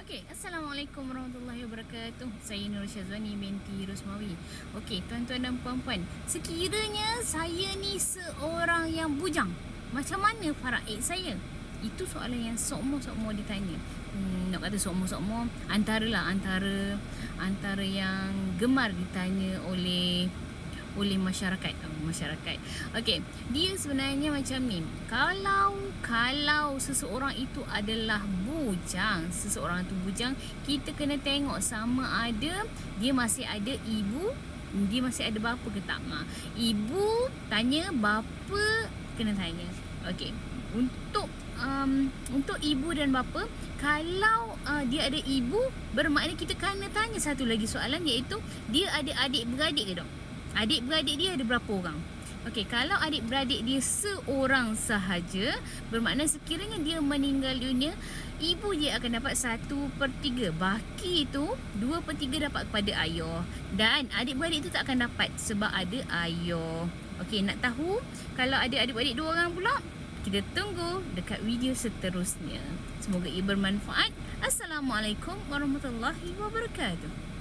Okey, Assalamualaikum warahmatullahi wabarakatuh. Saya Nur Syazwani binti Rosmawi. Okey, tuan-tuan dan puan-puan, sekiranya saya ni seorang yang bujang, macam mana faraid saya? Itu soalan yang sokmo-sokmo ditanya. Nak kata sokmo-sokmo, antara yang gemar ditanya oleh masyarakat. Okey, dia sebenarnya macam ni. Kalau seseorang itu adalah bujang, kita kena tengok sama ada dia masih ada ibu, dia masih ada bapa ke tak. Ibu tanya, bapa kena tanya. Okey, untuk ibu dan bapa, kalau dia ada ibu, bermakna kita kena tanya satu lagi soalan, iaitu dia ada adik-beradik ke tak? Adik-beradik dia ada berapa orang? Okey, kalau adik-beradik dia seorang sahaja, bermakna sekiranya dia meninggal dunia, ibu dia akan dapat 1/3. Baki itu 2/3 dapat kepada ayah. Dan adik-beradik itu tak akan dapat sebab ada ayah. Okey, nak tahu kalau ada adik-beradik 2 orang pula? Kita tunggu dekat video seterusnya. Semoga ia bermanfaat. Assalamualaikum warahmatullahi wabarakatuh.